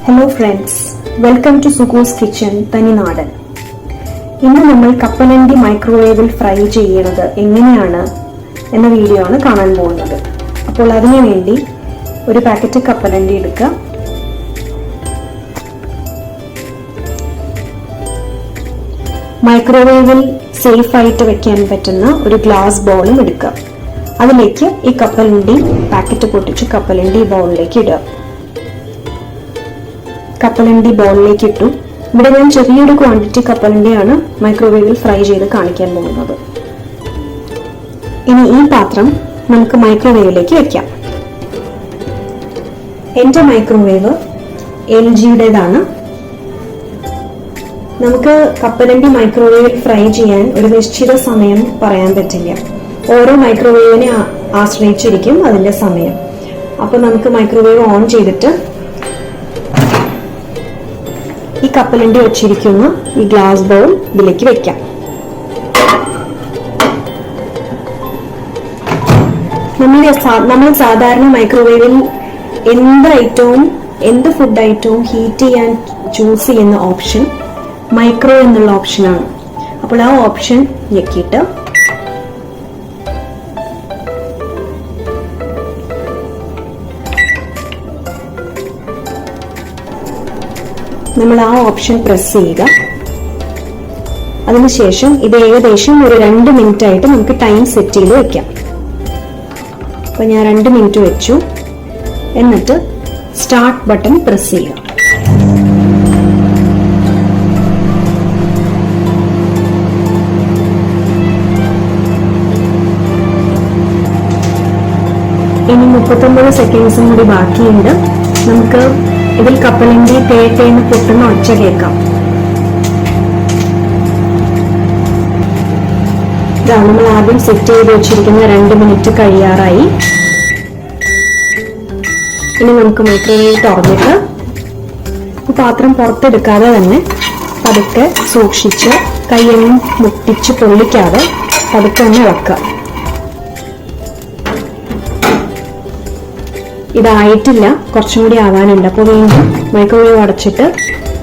Hello friends, welcome to SUKU S KITCHEN-thani naadan. ഇന്ന് നമ്മൾ കപ്പലണ്ടി മൈക്രോവേവിൽ ഫ്രൈ ചെയ്യുന്നത് എങ്ങനെയാണ് എന്ന വീഡിയോ ആണ് കാണാൻ പോകുന്നത്. അപ്പോൾ അതിനു വേണ്ടി ഒരു പാക്കറ്റ് കപ്പലണ്ടി എടുക്കുക. മൈക്രോവേവിൽ സേഫ് ആയിട്ട് വെക്കാൻ പറ്റുന്ന ഒരു ഗ്ലാസ് ബൗളും എടുക്കുക. അതിലേക്ക് ഈ കപ്പലണ്ടി പാക്കറ്റ് പൊട്ടിച്ച് കപ്പലണ്ടി ബൗളിലേക്ക് ഇടുക. കപ്പലണ്ടി ബൗളിലേക്ക് ഇട്ടു. ഇവിടെ ഞാൻ ചെറിയൊരു ക്വാണ്ടിറ്റി കപ്പലണ്ടിയാണ് മൈക്രോവേവിൽ ഫ്രൈ ചെയ്ത് കാണിക്കാൻ പോകുന്നത്. ഇനി ഈ പാത്രം നമുക്ക് മൈക്രോവേവിലേക്ക് വെക്കാം. എന്റെ മൈക്രോവേവ് LGയുടേതാണ്. നമുക്ക് കപ്പലണ്ടി മൈക്രോവേവിൽ ഫ്രൈ ചെയ്യാൻ ഒരു നിശ്ചിത സമയം പറയാൻ പറ്റില്ല. ഓരോ മൈക്രോവേവിനെ ആശ്രയിച്ചിരിക്കും അതിന്റെ സമയം. അപ്പൊ നമുക്ക് മൈക്രോവേവ് ഓൺ ചെയ്തിട്ട് ഈ കപ്പലണ്ടി വെച്ചിരിക്കുന്ന ഈ ഗ്ലാസ് ബൗൾ ഇതിലേക്ക് വെക്കാം. നമ്മൾ സാധാരണ മൈക്രോവേവിൽ എന്ത് ഫുഡ് ഐറ്റവും ഹീറ്റ് ചെയ്യാൻ ചൂസ് ചെയ്യുന്ന ഓപ്ഷൻ മൈക്രോ എന്നുള്ള ഓപ്ഷനാണ്. അപ്പോൾ ആ ഓപ്ഷൻ ഞെക്കിയിട്ട് നമ്മൾ ആ ഓപ്ഷൻ പ്രസ് ചെയ്യുക. അതിനുശേഷം ഇത് ഏകദേശം ഒരു 2 മിനിറ്റ് ആയിട്ട് നമുക്ക് ടൈം സെറ്റ് ചെയ്ത് വെക്കാം. അപ്പൊ ഞാൻ 2 മിനിറ്റ് വെച്ചു. എന്നിട്ട് സ്റ്റാർട്ട് ബട്ടൺ പ്രസ് ചെയ്യുക. ഇനി 39 സെക്കൻഡ്സും കൂടി ബാക്കിയുണ്ട്. നമുക്ക് ഇതിൽ കപ്പലണ്ടി തേന്ന് പൊട്ടുന്ന ഒച്ച കേൾക്കാം. നമ്മൾ ആദ്യം സെറ്റ് ചെയ്ത് വെച്ചിരിക്കുന്ന 2 മിനിറ്റ് കഴിയാറായി. ഇനി നമുക്ക് മൈക്രോവേവ് തുറന്നിട്ട് ഈ പാത്രം പുറത്തെടുക്കാതെ തന്നെ പതുക്കെ സൂക്ഷിച്ച് കൈയൊന്നും മുട്ടിച്ച് പൊള്ളിക്കാതെ പതുക്കെ ഒന്ന് ഇളക്കുക. ഇതായിട്ടില്ല, കുറച്ചും കൂടി ആവാനുണ്ട്. അപ്പോൾ വീണ്ടും മൈക്രോവേവ് അടച്ചിട്ട്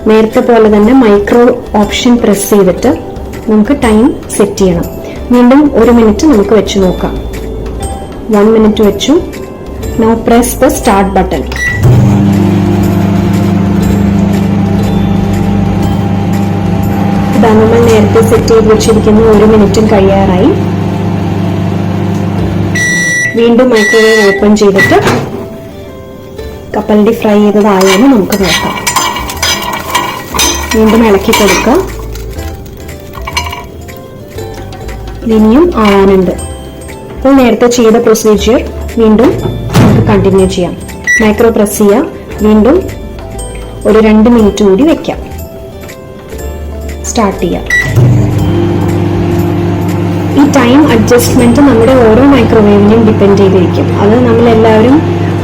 നേരത്തെ പോലെ തന്നെ മൈക്രോ ഓപ്ഷൻ പ്രസ് ചെയ്തിട്ട് നമുക്ക് ടൈം സെറ്റ് ചെയ്യണം. വീണ്ടും 1 മിനിറ്റ് നമുക്ക് വെച്ച് നോക്കാം. 1 മിനിറ്റ് വെച്ചു. Now press the start button. ഇതാ നമ്മൾ നേരത്തെ സെറ്റ് ചെയ്ത് വെച്ചിരിക്കുന്ന 1 മിനിറ്റും കഴിയാറായി. വീണ്ടും മൈക്രോവേവ് ഓപ്പൺ ചെയ്തിട്ട് കപ്പലണ്ടി ഫ്രൈ ചെയ്തതായെന്ന് നമുക്ക് നോക്കാം. വീണ്ടും ഇളക്കി കൊടുക്കാം. ഇനിയും ആവാനുണ്ട്. അപ്പോൾ നേരത്തെ ചെയ്ത പ്രൊസീജിയർ വീണ്ടും നമുക്ക് കണ്ടിന്യൂ ചെയ്യാം. മൈക്രോ പ്രസ് ചെയ്യാം. വീണ്ടും ഒരു 2 മിനിറ്റ് കൂടി വെക്കാം. സ്റ്റാർട്ട് ചെയ്യാം. ഈ ടൈം അഡ്ജസ്റ്റ്മെന്റ് നമ്മുടെ ഓരോ മൈക്രോവേവിനെയും ഡിപ്പെൻഡ് ചെയ്തിരിക്കും. അത് നമ്മളെല്ലാവരും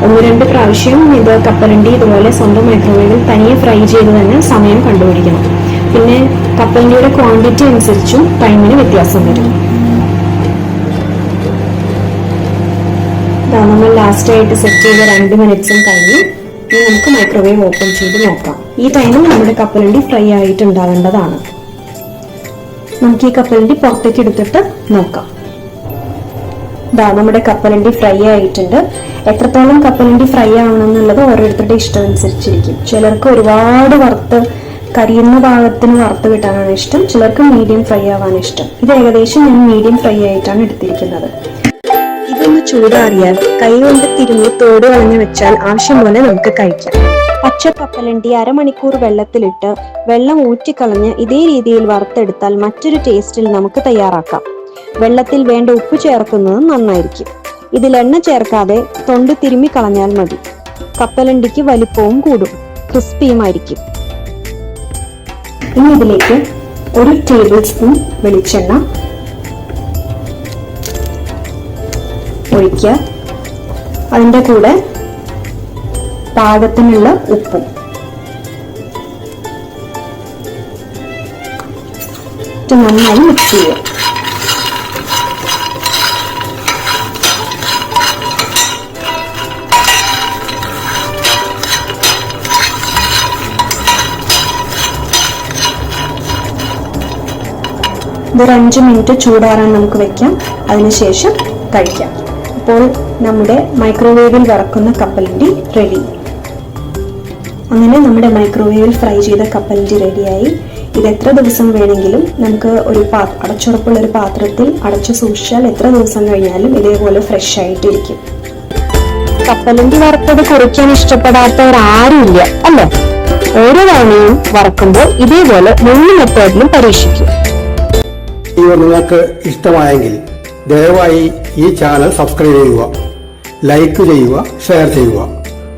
1-2 പ്രാവശ്യം ഇത് കപ്പലണ്ടി ഇതുപോലെ സ്വന്തം മൈക്രോവേവിൽ തനിയെ ഫ്രൈ ചെയ്ത് തന്നെ സമയം കണ്ടുപിടിക്കണം. പിന്നെ കപ്പലണ്ടിയുടെ ക്വാണ്ടിറ്റി അനുസരിച്ചും ടൈമിന് വ്യത്യാസം വരും. നമ്മൾ ലാസ്റ്റ് ആയിട്ട് സെറ്റ് ചെയ്ത 2 മിനിറ്റ്സും കഴിഞ്ഞ് ഇനി നമുക്ക് മൈക്രോവേവ് ഓപ്പൺ ചെയ്ത് നോക്കാം. ഈ ടൈമിൽ നമ്മുടെ കപ്പലണ്ടി ഫ്രൈ ആയിട്ടുണ്ടാവേണ്ടതാണ്. നമുക്ക് ഈ കപ്പലണ്ടി പുറത്തേക്ക് എടുത്തിട്ട് നോക്കാം. നമ്മുടെ കപ്പലണ്ടി ഫ്രൈ ആയിട്ടുണ്ട്. എത്രത്തോളം കപ്പലണ്ടി ഫ്രൈ ആവണം എന്നുള്ളത് ഓരോരുത്തരുടെ ഇഷ്ടം അനുസരിച്ചിരിക്കും. ചിലർക്ക് ഒരുപാട് കരിയുന്ന ഭാഗത്തിന് വറുത്ത് കിട്ടാനാണ് ഇഷ്ടം. ചിലർക്ക് മീഡിയം ഫ്രൈ ആവാൻ ഇഷ്ടം. ഇത് ഏകദേശം ഞാൻ മീഡിയം ഫ്രൈ ആയിട്ടാണ് എടുത്തിരിക്കുന്നത്. ഇതൊന്ന് ചൂടാറിയാൽ കൈകൊണ്ട് തിരുമ്മി തോട് കളഞ്ഞു വെച്ചാൽ ആവശ്യം പോലെ നമുക്ക് കഴിക്കാം. പച്ച കപ്പലണ്ടി അരമണിക്കൂർ വെള്ളത്തിലിട്ട് വെള്ളം ഊറ്റിക്കളഞ്ഞ് ഇതേ രീതിയിൽ വറുത്തെടുത്താൽ മറ്റൊരു ടേസ്റ്റിൽ നമുക്ക് തയ്യാറാക്കാം. വെള്ളത്തിൽ വേണ്ട ഉപ്പ് ചേർക്കുന്നത് നന്നായിരിക്കും. ഇതിൽ എണ്ണ ചേർക്കാതെ തൊണ്ട് തിരുമ്മി കളഞ്ഞാൽ മതി. കപ്പലണ്ടിക്ക് വലിപ്പവും കൂടും, ക്രിസ്പിയുമായിരിക്കും. ഇനി ഇതിലേക്ക് 1 ടേബിൾ സ്പൂൺ വെളിച്ചെണ്ണ ഒഴിക്കുക. അതിൻ്റെ കൂടെ പാകത്തിനുള്ള ഉപ്പും. നന്നായി മിക്സ് ചെയ്യുക. ഇതൊരു 5 മിനിറ്റ് ചൂടാറാൻ നമുക്ക് വെക്കാം. അതിനുശേഷം കഴിക്കാം. അപ്പോൾ നമ്മുടെ മൈക്രോവേവിൽ വറക്കുന്ന കപ്പലണ്ടി റെഡി. അങ്ങനെ നമ്മുടെ മൈക്രോവേവിൽ ഫ്രൈ ചെയ്ത കപ്പലണ്ടി റെഡിയായി. ഇത് എത്ര ദിവസം വേണമെങ്കിലും നമുക്ക് ഒരു അടച്ചുറപ്പുള്ള ഒരു പാത്രത്തിൽ അടച്ചു സൂക്ഷിച്ചാൽ എത്ര ദിവസം കഴിഞ്ഞാലും ഇതേപോലെ ഫ്രഷ് ആയിട്ടിരിക്കും. കപ്പലണ്ടി വറുത്തത് കുറിക്കാൻ ഇഷ്ടപ്പെടാത്തവർ ആരുമില്ല അല്ലേ? ഓരോ തവണയും വറക്കുമ്പോൾ ഇതേപോലെ 3 മെത്തേഡിലും പരീക്ഷിക്കും. നിങ്ങൾക്ക് ഇഷ്ടമായെങ്കിൽ ദയവായി ഈ ചാനൽ സബ്സ്ക്രൈബ് ചെയ്യുക, ലൈക്ക് ചെയ്യുക, ഷെയർ ചെയ്യുക.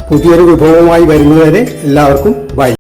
പുതിയൊരു വിഭവമായി വരുന്നവരെ എല്ലാവർക്കും